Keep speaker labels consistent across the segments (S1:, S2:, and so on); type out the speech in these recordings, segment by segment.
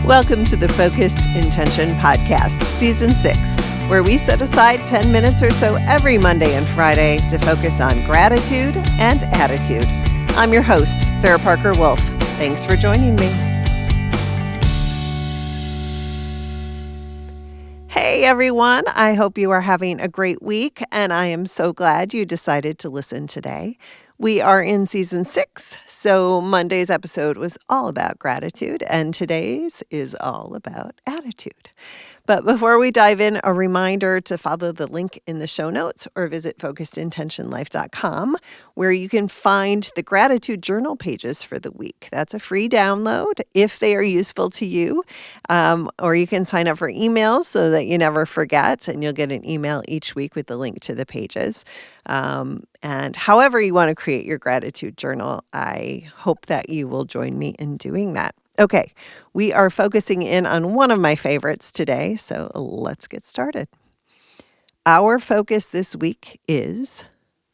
S1: Welcome to the Focused Intention Podcast, Season 6, where we set aside 10 minutes or so every Monday and Friday to focus on gratitude and attitude. I'm your host, Sarah Parker Wolf. Thanks for joining me. Hey everyone, I hope you are having a great week, and I am so glad you decided to listen today. We are in Season 6, so Monday's episode was all about gratitude, and today's is all about attitude. But before we dive in, a reminder to follow the link in the show notes or visit focusedintentionlife.com, where you can find the gratitude journal pages for the week. That's a free download if they are useful to you, or you can sign up for emails so that you never forget, and you'll get an email each week with the link to the pages. And however you want to create your gratitude journal, I hope that you will join me in doing that. Okay, we are focusing in on one of my favorites today, so let's get started. Our focus this week is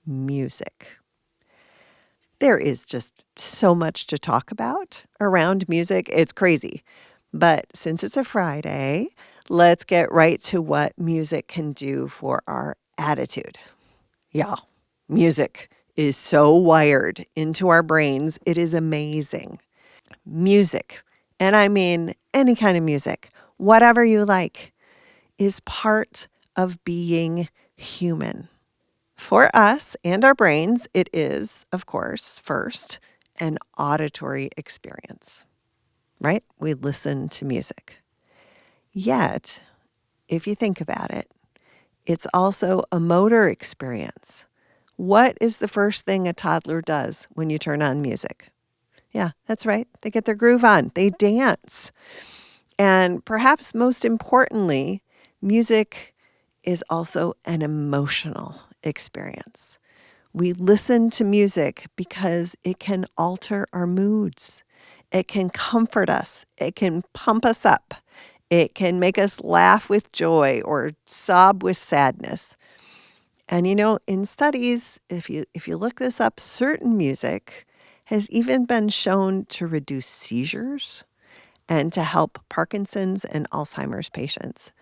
S1: music. There is just so much to talk about around music. It's crazy. But since it's a Friday, let's get right to what music can do for our attitude. Y'all, music is so wired into our brains. It is amazing. Music, and I mean any kind of music, whatever you like, is part of being human. For us and our brains, it is, of course, first, an auditory experience, right? We listen to music. Yet, if you think about it, it's also a motor experience. What is the first thing a toddler does when you turn on music? Yeah, that's right. They get their groove on. They dance. And perhaps most importantly, music is also an emotional experience. We listen to music because it can alter our moods. It can comfort us. It can pump us up. It can make us laugh with joy or sob with sadness. And in studies, if you look this up, certain music has even been shown to reduce seizures and to help Parkinson's and Alzheimer's patients.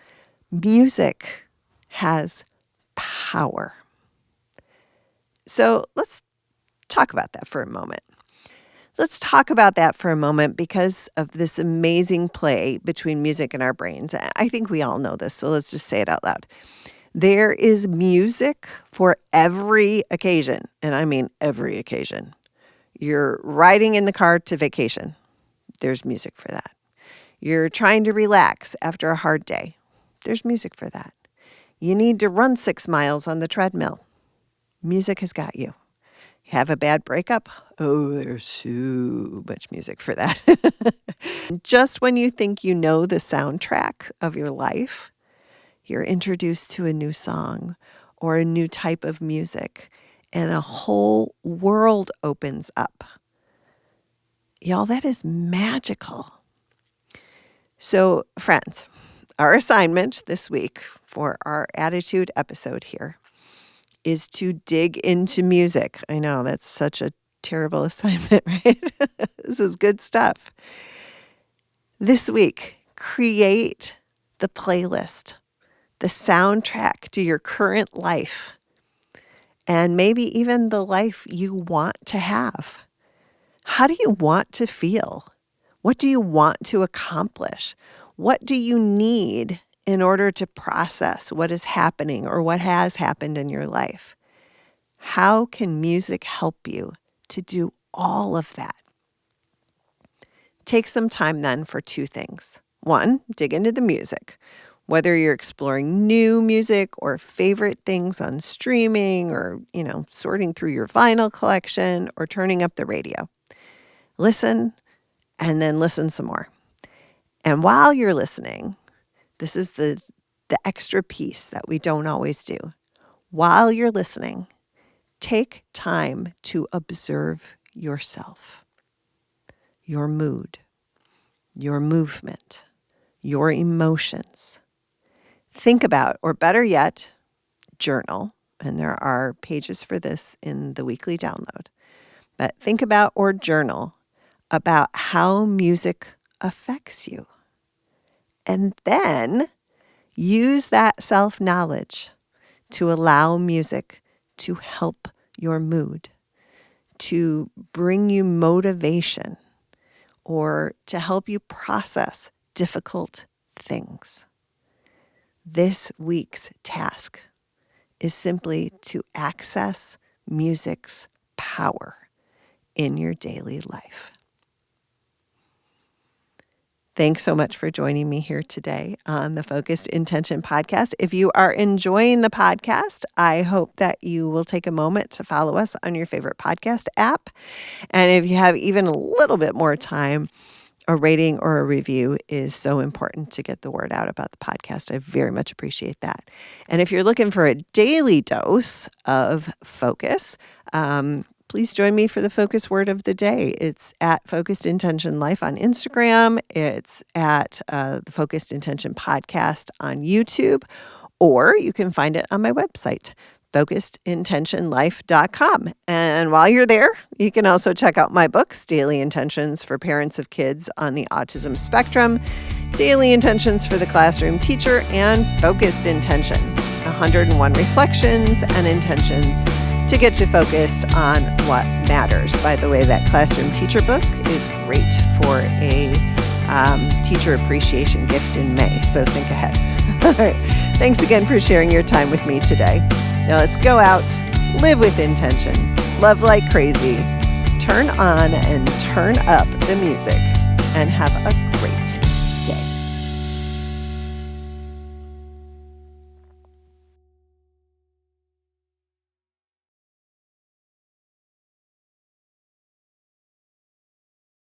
S1: Music has power. So let's talk about that for a moment. Because of this amazing play between music and our brains. I think we all know this, so let's just say it out loud. There is music for every occasion, and I mean every occasion. You're riding in the car to vacation. There's music for that. You're trying to relax after a hard day. There's music for that. You need to run 6 miles on the treadmill. Music has got you. You have a bad breakup? Oh, there's so much music for that. Just when you think you know the soundtrack of your life, you're introduced to a new song or a new type of music, and a whole world opens up. Y'all, that is magical. So, friends, our assignment this week for our attitude episode here is to dig into music. I know that's such a terrible assignment, right? This is good stuff. This week, create the playlist, the soundtrack to your current life, and maybe even the life you want to have. How do you want to feel? What do you want to accomplish? What do you need in order to process what is happening or what has happened in your life? How can music help you to do all of that? Take some time then for 2 things. 1, dig into the music. Whether you're exploring new music or favorite things on streaming or, sorting through your vinyl collection or turning up the radio. Listen and then listen some more. And while you're listening, this is the extra piece that we don't always do. While you're listening, take time to observe yourself, your mood, your movement, your emotions. Think about, or better yet, journal, and there are pages for this in the weekly download, but think about or journal about how music affects you. And then use that self-knowledge to allow music to help your mood, to bring you motivation, or to help you process difficult things. This week's task is simply to access music's power in your daily life. Thanks so much for joining me here today on the Focused Intention podcast. If you are enjoying the podcast, I hope that you will take a moment to follow us on your favorite podcast app. And if you have even a little bit more time, a rating or a review is so important to get the word out about the podcast. I very much appreciate that. And if you're looking for a daily dose of focus, please join me for the focus word of the day. It's at Focused Intention Life on Instagram. It's at the Focused Intention Podcast on YouTube, or you can find it on my website, focusedintentionlife.com. And while you're there, you can also check out my books, Daily Intentions for Parents of Kids on the Autism Spectrum, Daily Intentions for the Classroom Teacher, and Focused Intention, 101 Reflections and Intentions to get you focused on what matters. By the way, that Classroom Teacher book is great for a teacher appreciation gift in May, so think ahead. All right. Thanks again for sharing your time with me today. Now let's go out, live with intention, love like crazy, turn on and turn up the music, and have a great